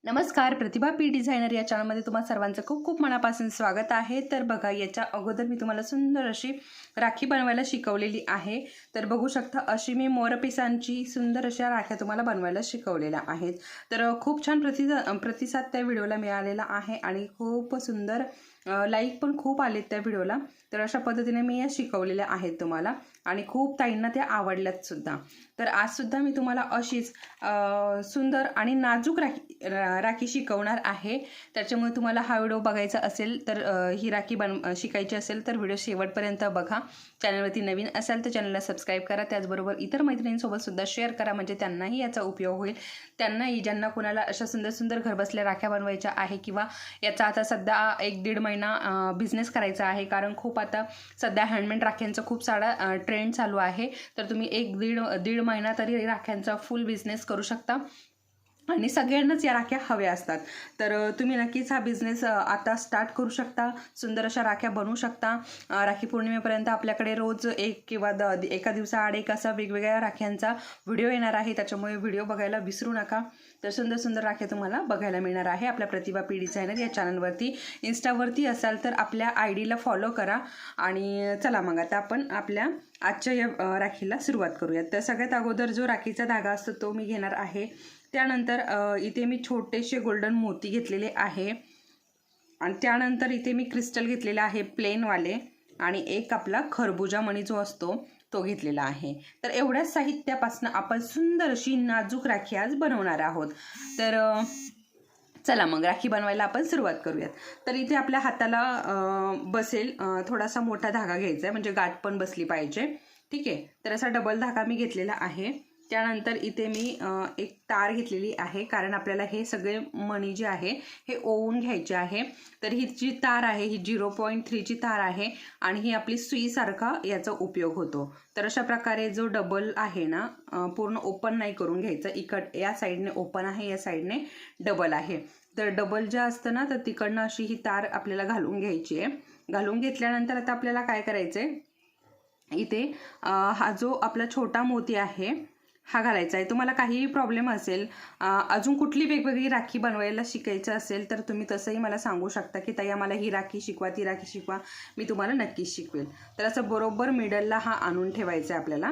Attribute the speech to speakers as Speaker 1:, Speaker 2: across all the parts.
Speaker 1: नमस्कार, प्रतिभा P designer या चॅनलमध्ये तुम्हा सर्वांचं खूप खूप मनापासून स्वागत आहे। तर बघा, याच्या अगोदर मी तुम्हाला सुंदर अशी राखी बनवायला शिकवलेली आहे। तर बघू शकता, अशी मी मोरपिसांची सुंदर अशा राख्या तुम्हाला बनवायला शिकवलेल्या आहेत। तर खूप छान प्रतिसाद त्या व्हिडिओला मिळालेला आहे आणि खूप सुंदर लाईक पण खूप आलेत त्या व्हिडिओला। तर अशा पद्धतीने मी या शिकवलेल्या आहेत तुम्हाला आणि खूप ताईंना त्या आवडल्यात सुद्धा। तर आज सुद्धा मी तुम्हाला अशीच सुंदर आणि नाजूक राखी शिकवणार आहे। त्याच्यामुळे तुम्हाला हा व्हिडिओ बघायचा असेल तर ही राखी शिकायची असेल तर व्हिडिओ शेवटपर्यंत बघा। चॅनलवरती नवीन असाल तर चॅनलला सबस्क्राईब करा, त्याचबरोबर इतर मैत्रिणींसोबत सुद्धा शेअर करा, म्हणजे त्यांनाही याचा उपयोग होईल। त्यांनाही, ज्यांना कोणाला अशा सुंदर सुंदर घरबसल्या राख्या बनवायच्या आहे किंवा याचा आता सध्या 1-1.5 महिना बिझनेस करायचा आहे, कारण खूप आता सध्या हँडमेड राख्यांचा खूप सारा ट्रेंड चालू आहे। तर तुम्ही 1-1.5 महिना तरी राख्यांचा फुल बिझनेस करू शकता आणि सगळ्यांनाच या राख्या हव्या असतात। तर तुम्ही नक्कीच हा बिझनेस आता स्टार्ट करू शकता, सुंदर अशा राख्या बनवू शकता। राखी पौर्णिमेपर्यंत आपल्याकडे रोज एक किंवा एका दिवसाआड एक असा वेगवेगळ्या राख्यांचा व्हिडिओ येणार आहे, त्याच्यामुळे व्हिडिओ बघायला विसरू नका। तर सुंदर सुंदर राख्या तुम्हाला बघायला मिळणार आहे आपल्या प्रतिभा पी डिझायनर या चॅनलवरती। इन्स्टावरती असाल तर आपल्या ID ला फॉलो करा। आणि चला मग आता आपण आपल्या आजच्या या राखीला सुरुवात करूयात। तर सगळ्यात अगोदर जो राखीचा धागा असतो तो मी घेणार आहे। त्यानंतर इथे मी छोटेसे गोल्डन मोती घेतलेले आहे आणि त्यानंतर इथे मी क्रिस्टल घेतलेले आहे प्लेनवाले, आणि एक आपला खरबुजा मणी जो असतो तो घेतलेला आहे। तर एवढ्याच साहित्यापासून आपण सुंदर अशी नाजूक राखी आज बनवणार आहोत। तर चला मग राखी बनवायला आपण सुरुवात करूयात। तर इथे आपल्या हाताला बसेल थोडासा मोठा धागा घ्यायचा आहे, म्हणजे गाठ पण बसली पाहिजे। ठीक आहे, तर असा डबल धागा मी घेतलेला आहे। त्यानंतर इथे मी एक तार घेतलेली आहे, कारण आपल्याला हे सगळे मणी जे आहे हे ओवून घ्यायचे आहे। तर ही जी तार आहे ही 0.3 ची तार आहे आणि ही आपली सुईसारखा याचा उपयोग होतो। तर अशा प्रकारे जो डबल आहे ना, पूर्ण ओपन नाही करून घ्यायचं। या साईडने ओपन आहे, या साईडने डबल आहे। तर डबल जे असतं ना, तर तिकडनं अशी ही तार आपल्याला घालून घ्यायची आहे। घालून घेतल्यानंतर आता आपल्याला काय करायचंय, इथे हा जो आपला छोटा मोती आहे हा घालायचा आहे। तुम्हाला काहीही प्रॉब्लेम असेल, अजून कुठली वेगवेगळी राखी बनवायला शिकायचं असेल तर तुम्ही तसंही मला सांगू शकता की ताई आम्हाला ही राखी शिकवा, ती राखी शिकवा, मी तुम्हाला नक्कीच शिकवेल। तर असं बरोबर मिडलला हा आणून ठेवायचा आहे आपल्याला।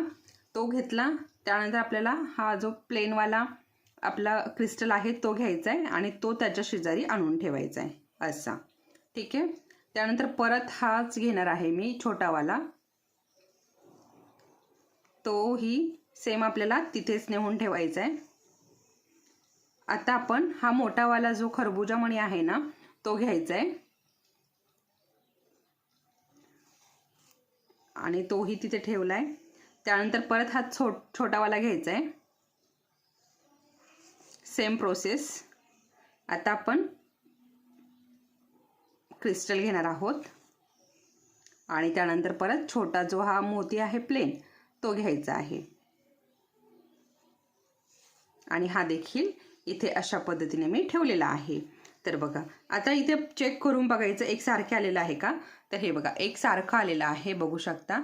Speaker 1: तो घेतला, त्यानंतर आपल्याला हा जो प्लेनवाला आपला क्रिस्टल आहे तो घ्यायचा आहे आणि तो त्याच्या शेजारी आणून ठेवायचा आहे असा। ठीक आहे, त्यानंतर परत हाच घेणार आहे मी छोटावाला, तोही सेम आपल्याला तिथेच नेऊन ठेवायचा आहे। आता आपण हा मोठावाला जो खरबुजा मणी आहे ना तो घ्यायचा आहे आणि तोही तिथे ठेवलाय। त्यानंतर परत हा छोटावाला घ्यायचा आहे, सेम प्रोसेस। आता आपण क्रिस्टल घेणार आहोत आणि त्यानंतर परत छोटा जो हा मोती आहे प्लेन तो घ्यायचा आहे आणि हा देखील इथे अशा पद्धतीने मी ठेवलेला आहे। तर बघा, आता इथे चेक करून बघायचं एक सारखे आलेलं आहे का। तर हे बघा, एक सारखं आलेलं आहे, बघू शकता।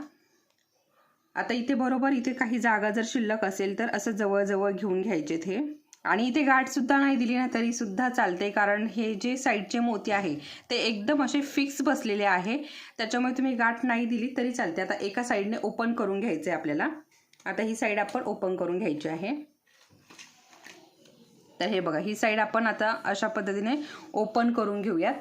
Speaker 1: आता इथे बरोबर इथे काही जागा जर शिल्लक असेल तर असं जवळ घेऊन घ्यायचे हे, आणि इथे गाठ सुद्धा नाही दिली ना तरी सुद्धा चालते, कारण हे जे साईडचे मोती आहे ते एकदम असे फिक्स बसलेले आहे, त्याच्यामुळे तुम्ही गाठ नाही दिली तरी चालते। आता एका साईडने ओपन करून घ्यायचे आपल्याला। आता ही साईड आपण ओपन करून घ्यायची आहे। तर हे बघा, ही साईड आपण आता अशा पद्धतीने ओपन करून घेऊयात।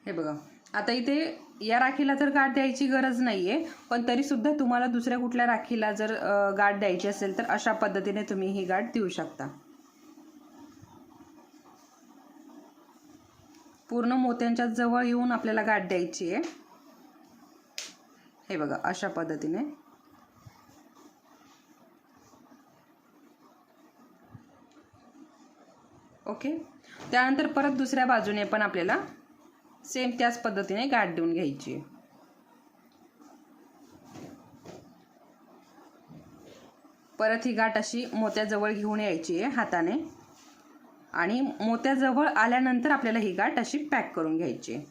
Speaker 1: हे बघा, आता इथे या राखीला तर गाठ द्यायची गरज नाहीये, पण तरी सुद्धा तुम्हाला दुसऱ्या कुठल्या राखीला जर गाठ द्यायची असेल तर अशा पद्धतीने तुम्ही ही गाठ देऊ शकता। पूर्ण मोत्यांच्या जवळ येऊन आपल्याला गाठ द्यायची आहे। हे बघा, अशा पद्धतीने। ओके, त्यानंतर परत दुसऱ्या बाजूने पण आपल्याला सेम त्याच पद्धतीने गाठ देऊन घ्यायची आहे। परत ही गाठ अशी मोत्याजवळ घेऊन यायची आहे हाताने, आणि मोत्याजवळ आल्यानंतर आपल्याला ही गाठ अशी पॅक करून घ्यायची आहे।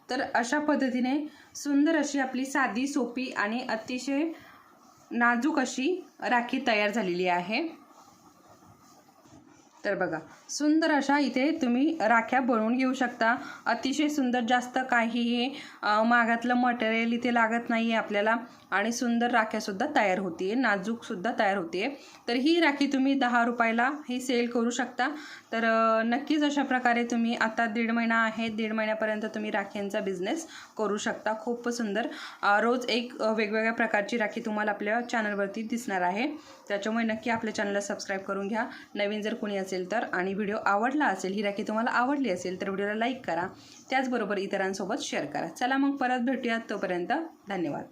Speaker 1: तर अशा पद्धतीने सुंदर अशी आपली साधी सोपी आणि अतिशय नाजूक अशी राखी तयार झालेली आहे। तर बघा सुंदर अशा इथे तुम्ही राख्या बनवून घेऊ शकता। अतिशय सुंदर, जास्त काहीही महागातलं मटेरियल इथे लागत नाही आहे आपल्याला आणि सुंदर राख्यासुद्धा तयार होते आहे, नाजूकसुद्धा तयार होते आहे। तर ही राखी तुम्ही 10 रुपयाला ही सेल करू शकता। तर नक्कीच अशा प्रकारे तुम्ही आता 1.5 महिना आहे, 1.5 महिन्यापर्यंत तुम्ही राख्यांचा बिझनेस करू शकता। खूप सुंदर रोज एक वेगवेगळ्या प्रकारची राखी तुम्हाला आपल्या चॅनलवरती दिसणार आहे। त्याच्यामुळे नक्की आपल्या चॅनलला सबस्क्राईब करून घ्या नवीन जर कोणी असेल तर। आणि व्हिडिओ आवडला असेल, ही राखी तुम्हाला आवडली असेल तर व्हिडिओला लाईक करा, त्याचबरोबर इतरांसोबत शेअर करा। चला मग परत भेटूयात, तोपर्यंत धन्यवाद।